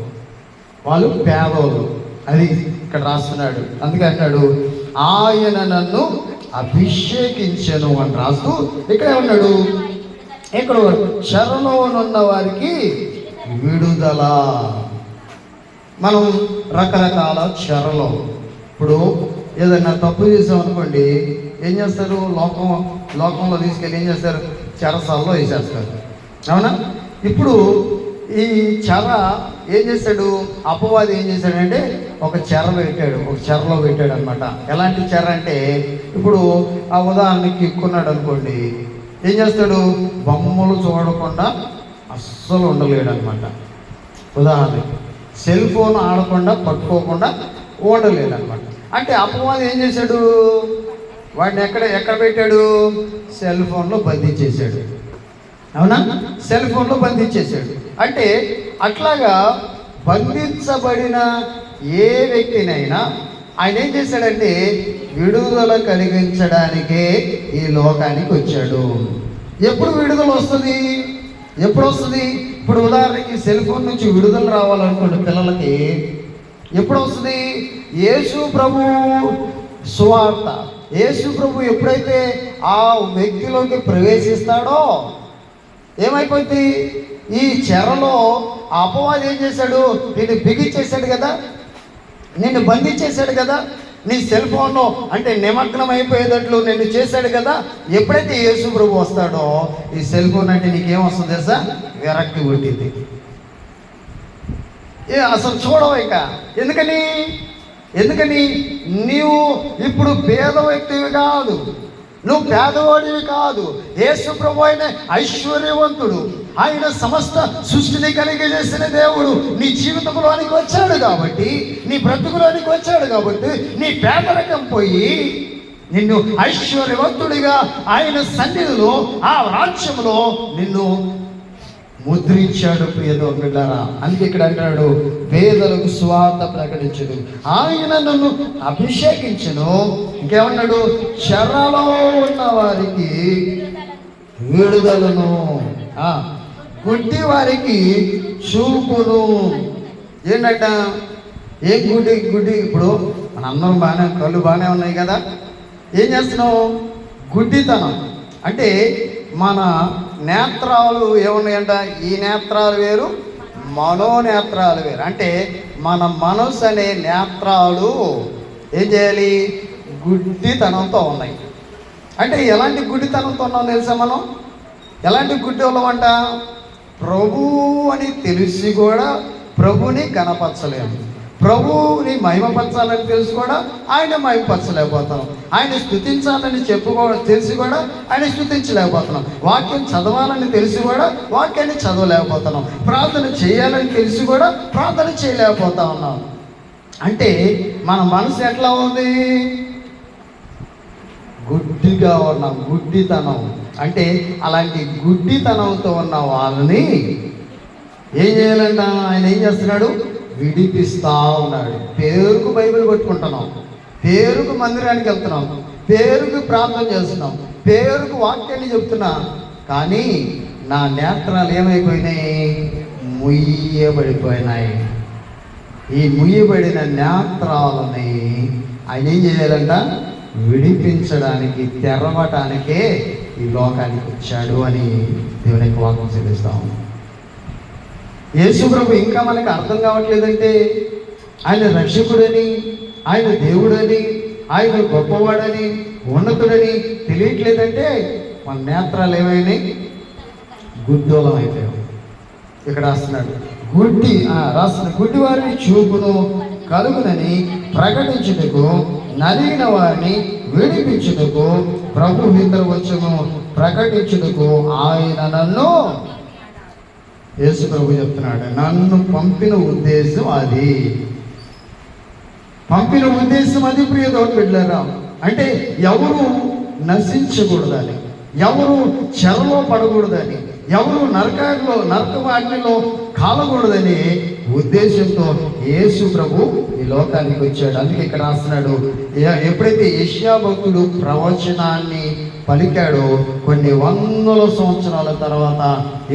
వాళ్ళు పేదలు. అది ఇక్కడ రాస్తున్నాడు. అందుకే అంటాడు ఆయన నన్ను అభిషేకించెను అని రాస్తూ ఇక్కడే ఉన్నాడు. ఇక్కడ చెరలోనున్న వారికి విడుదల. మనం రకరకాల చెరలో, ఇప్పుడు ఏదైనా తప్పు చేసామనుకోండి, ఏం చేస్తారు? లోకంలో తీసుకెళ్ళి ఏం చేస్తారు? చెరసాల్లో వేసేస్తారు, అవునా? ఇప్పుడు ఈ చెర ఏం చేశాడు? అపవాది ఏం చేశాడంటే ఒక చెరలో పెట్టాడు అనమాట. ఎలాంటి చెర అంటే, ఇప్పుడు ఆ ఉదాహరణకి ఎక్కున్నాడు అనుకోండి, ఏం చేస్తాడు? బొమ్మలు చూడకుండా అస్సలు ఉండలేడు అనమాట. ఉదాహరణకి సెల్ ఫోన్ ఆడకుండా, పట్టుకోకుండా ఉండలేడు అనమాట. అంటే అపవాది ఏం చేశాడు? వాడిని ఎక్కడ పెట్టాడు? సెల్ ఫోన్లో బంధించేశాడు, అవునా? సెల్ ఫోన్లో బంధించేశాడు. అంటే అట్లాగా బంధించబడిన ఏ వ్యక్తినైనా ఆయన ఏం చేశాడంటే విడుదల కలిగించడానికే ఈ లోకానికి వచ్చాడు. ఎప్పుడు విడుదల వస్తుంది? ఎప్పుడు వస్తుంది? ఇప్పుడు ఉదాహరణకి సెల్ ఫోన్ నుంచి విడుదల రావాలనుకోండి పిల్లలకి, ఎప్పుడు వస్తుంది? యేసు ప్రభు సువార్త, యేసు ప్రభు ఎప్పుడైతే ఆ వ్యక్తిలోకి ప్రవేశిస్తాడో ఏమైపోయింది? ఈ చెరలో అపవాది ఏం చేశాడు? నిన్ను బిగించేశాడు కదా, నిన్ను బంధించేశాడు కదా, నీ సెల్ ఫోన్లో అంటే నిమగ్నం అయిపోయేటట్లు నిన్ను చేశాడు కదా. ఎప్పుడైతే యేసు ప్రభు వస్తాడో ఈ సెల్ ఫోన్ అంటే నీకేమొస్తుంది తెలుసా? విరక్తి పుట్టింది. అసలు చూడవు ఇక. ఎందుకని నీవు ఇప్పుడు పేద వ్యక్తివి కాదు, నువ్వు పేదవాడివి కాదు. యేసు ప్రభు ఆయన ఐశ్వర్యవంతుడు, ఆయన సమస్త సృష్టిని కలిగజేసిన దేవుడు నీ జీవితంలోనికి వచ్చాడు కాబట్టి, నీ బ్రతుకులోనికి వచ్చాడు కాబట్టి, నీ పేదరికం పోయి నిన్ను ఐశ్వర్యవంతుడిగా ఆయన సన్నిధిలో, ఆ రాజ్యంలో నిన్ను ముద్రించాడు. ప్రియదో బిడ్డారా, అందుకే ఇక్కడ అంటాడు పేదలకు సువార్త ప్రకటించడు, ఆయన నన్ను అభిషేకించను. ఇంకేమన్నాడు? చెరలో ఉన్న వారికి విడుదలను, గుడ్డి వారికి చూపును. ఏంటంట? ఏం గుడ్డి? ఇప్పుడు మన అందరం కళ్ళు బాగానే ఉన్నాయి కదా, ఏం చేస్తున్నావు? గుడ్డితనం అంటే మన నేత్రాలు ఏమున్నాయంట? ఈ నేత్రాలు వేరు, మనోనేత్రాలు వేరు. అంటే మన మనసు అనే నేత్రాలు ఏం చేయాలి? గుడ్డితనంతో ఉన్నాయి. అంటే ఎలాంటి గుడ్డితనంతో ఉన్నాం తెలుసా? మనం ఎలాంటి గుడ్డి వాళ్ళమంట? ప్రభు అని తెలిసి కూడా ప్రభుని కనపరచలేము, ప్రభువుని మహిమపరచాలని తెలిసి కూడా ఆయన మహిమపరచలేకపోతున్నాం, ఆయన స్తుతించాలని తెలిసి కూడా ఆయన స్తుతించలేకపోతున్నాం, వాక్యం చదవాలని తెలిసి కూడా వాక్యాన్ని చదవలేకపోతున్నాం, ప్రార్థన చేయాలని తెలిసి కూడా ప్రార్థన చేయలేకపోతా ఉన్నాం. అంటే మన మనసు ఎట్లా ఉంది? గుడ్డిగా ఉన్నాం, గుడ్డితనం. అంటే అలాంటి గుడ్డితనంతో ఉన్న వాళ్ళని ఏం చేయాలంట? ఆయన ఏం చేస్తున్నాడు? విడిపిస్తా ఉన్నాడు. పేరుకు బైబిల్ పట్టుకుంటున్నాం, పేరుకు మందిరానికి వెళ్తున్నాం, పేరుకు ప్రార్థన చేస్తున్నాం, పేరుకు వాక్యాన్ని చెప్తున్నా, కానీ నా నేత్రాలు ఏమైపోయినాయి? ముయ్యబడిపోయినాయి. ఈ ముయ్యబడిన నేత్రాలని ఆయన ఏం చేయాలంట? విడిపించడానికి, తెరవటానికే ఈ లోకానికి వచ్చాడు అని దేవుని యొక్క వాక్యం చెల్లిస్తాము. యేసు ప్రభు ఇంకా మనకి అర్థం కావట్లేదంటే ఆయన రక్షకుడని, ఆయన దేవుడని, ఆయన గొప్పవాడని, ఉన్నతుడని తెలియట్లేదంటే మన నేత్రాలు ఏమైనాయి? గుడ్డోళం అయిపోయాం. ఇక్కడ రాస్తున్నాడు, గుడ్డి వారిని చూపును కలుగునని ప్రకటించుటకు, నలిగిన వారిని విడిపించుటకు, ప్రభు ఇద్దరు వచ్చును ప్రకటించుటకు ఆయన నన్ను, యేసు ప్రభు చెప్తున్నాడు, నన్ను పంపిన ఉద్దేశం అది. పంపిన ఉద్దేశం అది ప్రియతోటి బిడ్డలారా. అంటే ఎవరు నశించకూడదని, ఎవరు చెరలో పడకూడదని, ఎవరు నరకవాటిలో కాలకూడదని ఉద్దేశంతో యేసు ప్రభు ఈ లోకానికి వచ్చాడు. అందుకే ఇక్కడ రాస్తున్నాడు, ఎప్పుడైతే యెషయా భక్తుడు ప్రవచనాన్ని పలికాడో కొన్ని వందల సంవత్సరాల తర్వాత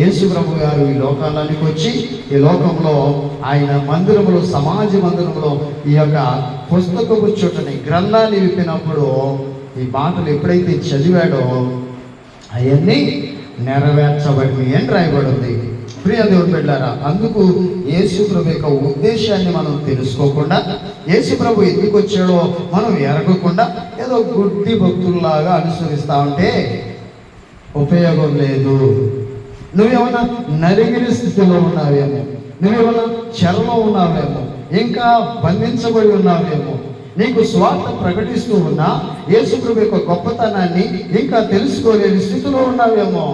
యేసు ప్రభు గారు ఈ లోకానికి వచ్చి ఈ లోకంలో ఆయన మందిరంలో, సమాజ మందిరంలో ఈ యొక్క పుస్తకపు చుట్టని, గ్రంథాన్ని విప్పినప్పుడు ఈ మాటలు ఎప్పుడైతే చదివాడో అవన్నీ నెరవేర్చబడి అని రాయబడింది. ప్రియ దేవుని బిడ్డలారా, అందుకు యేసు ప్రభు యొక్క ఉద్దేశాన్ని మనం తెలుసుకోకుండా, యేసు ప్రభు ఎందుకు వచ్చాడో మనం ఎరగకుండా ఏదో గుడ్డి భక్తుల్లాగా అనుసరిస్తా ఉంటే ఉపయోగం లేదు. నువ్వేమన్నా నలిగిన స్థితిలో ఉన్నావేమో, నువ్వేమన్నా చెరలో ఉన్నావేమో, ఇంకా బంధించబడి ఉన్నావేమో, నీకు స్వార్థ ప్రకటిస్తూ ఉన్నా యేసు ప్రభు యొక్క గొప్పతనాన్ని ఇంకా తెలుసుకోలేని స్థితిలో ఉన్నావేమో.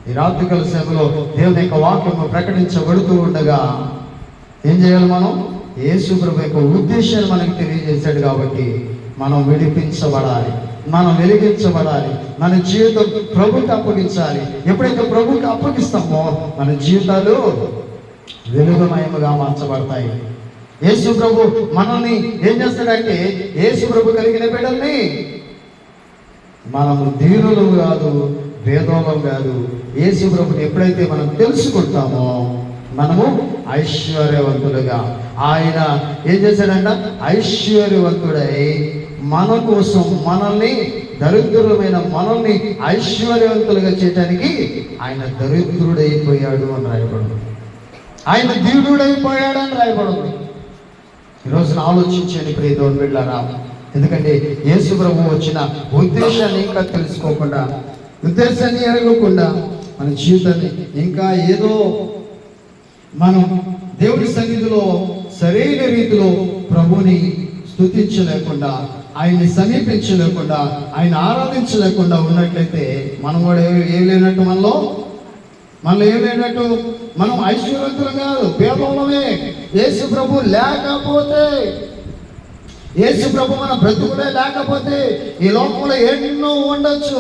ఈ రాత్రికాల సేవలో దేవుని యొక్క వాక్యము ప్రకటించబడుతూ ఉండగా ఏం చేయాలి? మనం యేసు ప్రభు యొక్క ఉద్దేశాన్ని మనకు తెలియజేశాడు కాబట్టి మనం విడిపించబడాలి, మనం వెలిగించబడాలి, మన జీవితం ప్రభుకి అప్పగించాలి. ఎప్పుడైతే ప్రభుకి అప్పగిస్తామో మన జీవితాలు వెలుగుమయముగా మార్చబడతాయి. యేసు ప్రభు మనల్ని ఏం చేస్తాడంటే, యేసు ప్రభు కలిగిన బిడ్డల్ని మనము దీనులు కాదు, భేదోళం కాదు, యేసు ప్రభుని ఎప్పుడైతే మనం తెలుసుకుంటామో మనము ఐశ్వర్యవంతులుగా, ఆయన ఏం చేశాడంట? ఐశ్వర్యవంతుడై మన కోసం మనల్ని, దరిద్రులమైన మనల్ని ఐశ్వర్యవంతులుగా చేయడానికి ఆయన దరిద్రుడైపోయాడు అని రాయబడింది. ఆయన దీనుడైపోయాడు అని రాయబడింది. ఈరోజున ఆలోచించండి ప్రియ దేవుని బిడ్డలారా. ఎందుకంటే యేసు ప్రభు వచ్చిన ఉద్దేశాన్ని ఇంకా తెలుసుకోకుండా, ఉద్దేశాన్ని ఎరగకుండా మన జీవితాన్ని ఇంకా ఏదో మనం దేవుడి సన్నిధిలో సరైన రీతిలో ప్రభుని స్తుతించలేకుండా, ఆయన్ని సమీపించలేకుండా, ఆయన ఆరాధించలేకుండా ఉన్నట్లయితే మనం కూడా ఏం లేనట్టు, మనలో ఏం లేనట్టు, మనం ఐశ్వర్యవంతులు కాదు, పేదోళమే. యేసు ప్రభు లేకపోతే, యేసు ప్రభు మన బ్రతుకులే లేకపోతే ఈ లోకంలో ఎన్నో ఉండొచ్చు,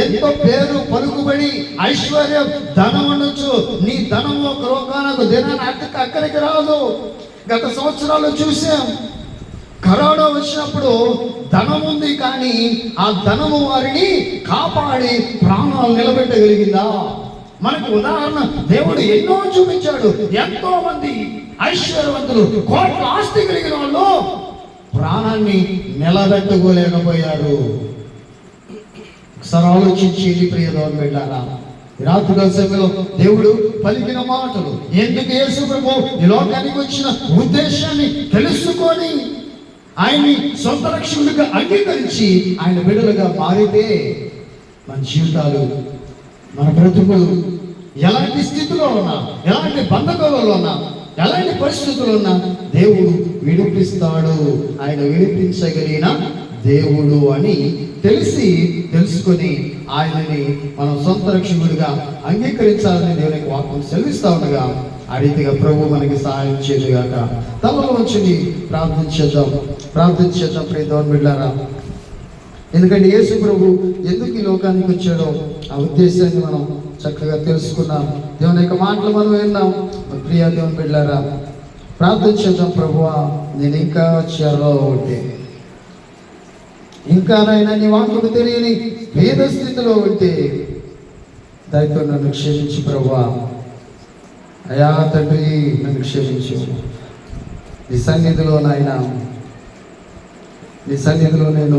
ఎంతో పేరు పలుకుబడి ఐశ్వర్యం ధనం ఉండొచ్చు. నీ ధనము ఒక రోగానికి దినాన్ని అక్కడికి రాదు. గత సంవత్సరాలు చూసాం, కరోనా వచ్చినప్పుడు ధనం ఉంది కానీ ఆ ధనము వారిని కాపాడి ప్రాణాలు నిలబెట్టగలిగిందా? మనకు ఉదాహరణ దేవుడు ఎన్నో చూపించాడు. ఎంతో మంది ఐశ్వర్యవంతులు, కోట్ల ఆస్తి కలిగిన వాళ్ళు ప్రాణాన్ని నిలబెట్టుకోలేకపోయారు. ఒకసారి ఆలోచించి ప్రియ దేవుని బిడ్డలారా, రాత్రికాల సమయంలో దేవుడు పలికిన మాటలు, ఎందుకు యేసు ప్రభు ఈ లోకానికి వచ్చిన ఉద్దేశాన్ని తెలుసుకొని ఆయన్ని సొంత రక్షకుడిగా అంగీకరించి ఆయన బిడ్డలుగా మారితే మన జీవితాలు, మన బ్రతుకులు ఎలాంటి స్థితిలో ఉన్నా, ఎలాంటి బంధకాలలో ఉన్నా, ఎలాంటి పరిస్థితుల్లో ఉన్నా దేవుడు విడిపిస్తాడు. ఆయన విడిపించగలిగిన దేవుడు అని తెలుసుకొని ఆయనని మనం సొంత రక్షకుడిగా అంగీకరించాలని దేవునికి వాక్యం సెలవిస్తా ఉండగా ఆ రీతిగా ప్రభు మనకి సహాయం చేయదుగాక. తలలో వచ్చి ప్రార్థించేద్దాం ప్రియ దేవుని బిడ్డలారా. ఎందుకంటే యేసు ప్రభు ఎందుకు ఈ లోకానికి వచ్చాడో ఆ ఉద్దేశాన్ని మనం చక్కగా తెలుసుకున్నాం. దేవుని యొక్క మాటలు మనం విన్నాం. ప్రియ దేవుని బిడ్డలారా, ప్రార్థించేద్దాం. ప్రభువా, నేను ఇంకా చెరలో ఉంటే, ఇంకా నాయన నీ వాక్యము తెలియని భేద స్థితిలో ఉంటే దయతో నన్ను క్షమించు ప్రభువా. అయా తండ్రి, నన్ను క్షమించు. నీ సన్నిధిలో నాయన, నీ సన్నిధిలో నేను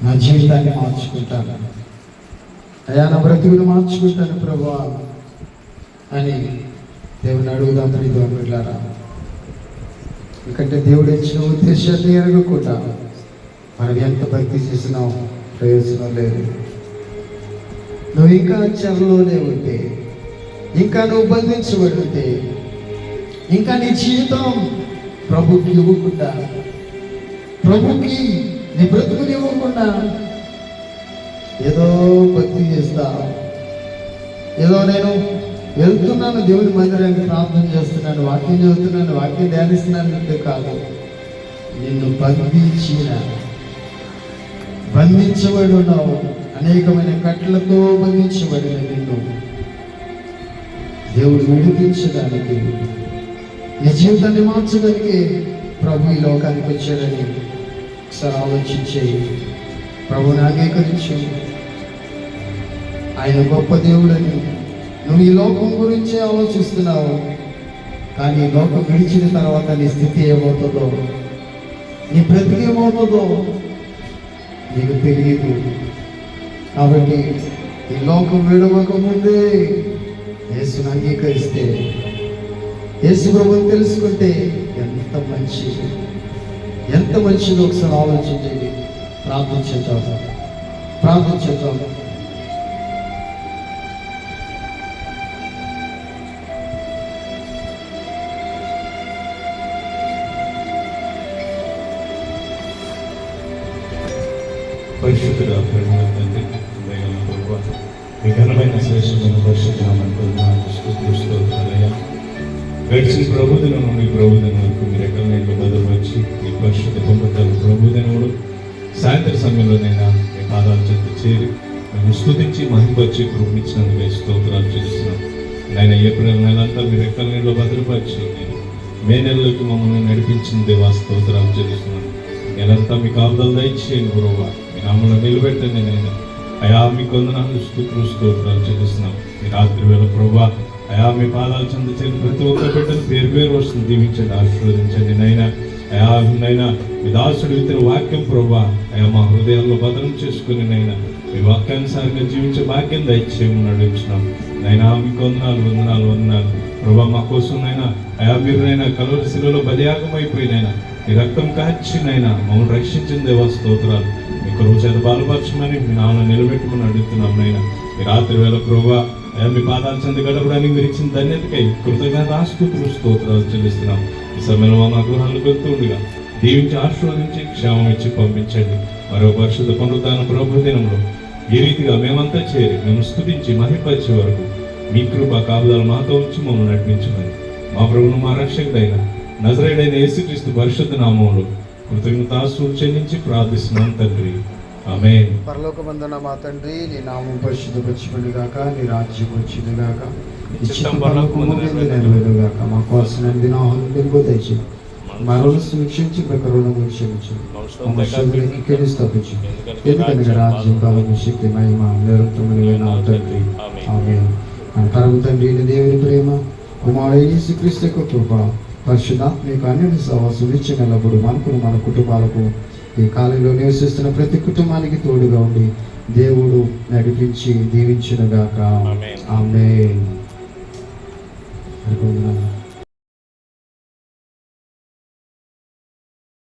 నా జీవితాన్ని మార్చుకుంటాను. అయా నా బ్రతుకుని మార్చుకుంటాను ప్రభువా అని దేవుని అడుగుదాం. ప్రియదేవుని బిడ్డలారా, ఎందుకంటే దేవుడు ఇచ్చిన ఉద్దేశాన్ని ఎరగకుండా మనం ఎంత భక్తి చేసినా ప్రయోజనం లేదు. నువ్వు ఇంకా చెరలోనే ఉంటే, ఇంకా నువ్వు బంధించబడి ఉంటే, ఇంకా నీ జీవితం ప్రభుకి ఇవ్వకుండా, ప్రభుకి నీ బ్రతుకుని ఇవ్వకుండా ఏదో భక్తి చేస్తా, ఏదో నేను వెళ్తున్నాను దేవుని మందిరానికి, ప్రార్థన చేస్తున్నాను, వాక్యం చదువుతున్నాను, వాక్యం ధ్యానిస్తున్నాను అంటే కాదు. నిన్ను బంధించబడి ఉన్నావు. అనేకమైన కట్లతో బంధించబడిన నిన్ను దేవుడు విడిపించడానికి, నీ జీవితాన్ని మార్చడానికి ప్రభు ఈ లోకానికి వచ్చాడని ఒకసారి ఆలోచించే ప్రభుని అంగీకరించు. ఆయన గొప్ప దేవుడని నువ్వు ఈ లోకం గురించే ఆలోచిస్తున్నావు, కానీ ఈ లోకం విడిచిన తర్వాత నీ స్థితి ఏమవుతుందో, నీ బ్రతికి ఏమవుతుందో నీకు తెలియదు. కాబట్టి ఈ లోకం విడవక ముందే యేసుని అంగీకరిస్తే, యేసు ప్రభువుని తెలుసుకుంటే ఎంత మంచిది ఒకసారి ఆలోచించండి. ప్రార్థించేద్దాం. పరిశుద్ధుడా, ప్రేమ తండ్రి, దయగల ప్రభువా, మీ ఘనమైన శ్రేష్టమైన పరిశుద్ధ గడిచిన ప్రభుదినం నుండి ప్రభుదినం వరకు మీరు ఎక్కడ భద్రపరిచి ఈ పరిశుద్ధ పొందుతారు. ప్రభుదినముడు సాయంత్రం సమయంలోనైనా మీ పాదాలు చెంత చేరి మేము స్తుతించి మహింపరిచి కృపనిచ్చినందుకు స్తోత్రాలు చెల్లిస్తున్నాం. నేను ఏప్రిల్ నెలంతా మీరు ఎక్కడ భద్రపరిచి మే నెలలోకి మమ్మల్ని నడిపించిన దేవా స్తోత్రాలు చెల్లిస్తున్నాం. నెలంతా మీ కాపుదలు దయచేయండి ప్రభువా, మీ నామములో నిలబెట్టండి. నేను అయా మీ కొందనాలు స్తోత్రాలు చెల్లిస్తున్నాం. ఈ రాత్రి వేళ ప్రభువా, అయా మీ పాదాలు చెంద చేరి ప్రతి ఒక్క బిడ్డను పేరు వస్తుంది దీవించండి, ఆశీర్వదించండి. నైనా మీ దాసుడు ఇతర వాక్యం ప్రభువా, అయా మా హృదయాల్లో భద్రం చేసుకుని మీ వాక్యానుసారంగా జీవించే భాగ్యం దయచేయమని నడిపించినాం. నైనా మీకు వందనాలు ప్రభా, మా కోసం అయా మీరు కలువరి శిలువలో బలియాగమైపోయినైనా మీ రక్తం కాచి మమ్మల్ని రక్షించిన దేవా స్తోత్రాలు. మీ కొరకు చేత బలపరచమని మీ నామమును నిలబెట్టుకుని అడుగుతున్నాం. ఈ రాత్రి వేళ ప్రభువా, అయా మీ పాదాల చెంత గడపడానికి మీరు ఇచ్చిన ధన్యతకై కృతజ్ఞతాస్తుతులు స్తోత్రాలు చెల్లిస్తున్నాం. ఈ సమయంలో మా గృహాలను వెళ్తుండగా దీవించి ఆశీర్వదించి క్షేమం ఇచ్చి పంపించండి. మరో పరిశుద్ధ పునరుద్ధాన ప్రభు దినంలో ఈ రీతిగా మేమంతా చేరి మేము స్తుతించి మహిమపరిచే వరకు మీ కృప కాపుదల మాతో ఉంచి మమ్మల్ని నడిపించమని మా ప్రభువును మా రక్షకుడైన నజరేయుడైన యేసుక్రీస్తు పరిశుద్ధ నామములో కృతజ్ఞతాస్తుతులు చెల్లించి ప్రార్థిస్తున్నాం తండ్రి, ఆమేన్. పరలోకమందున్న మా తండ్రి, నీ నామం పరిశుద్ధపరచబడుగాక, నీ రాజ్యం వచ్చినగాక, నీ చిత్తం నెరవేరుగాక. మా కోసం దినాలను దయచేసి మా రోజు సమీక్షించి ప్రకరణను క్షమించు, తప్పించు. ఎందుకంటే రాజ్యం, కాలం, శక్తి, మహిమ నిరంతరమైన తండ్రి, ఆమేన్. మన పరమ తండ్రి దేవుని ప్రేమ, మా యేసుక్రీస్తు యొక్క కృప, పరిశుద్ధాత్మక అన్యోన్య సహవాసం నిత్యమెల్లప్పుడు మనకు మన కుటుంబాలకు ఈ కాలంలో నివసిస్తున్న ప్రతి కుటుంబానికి తోడుగా ఉండి దేవుడు నడిపించి దీవించునుగాక. ఆమేన్.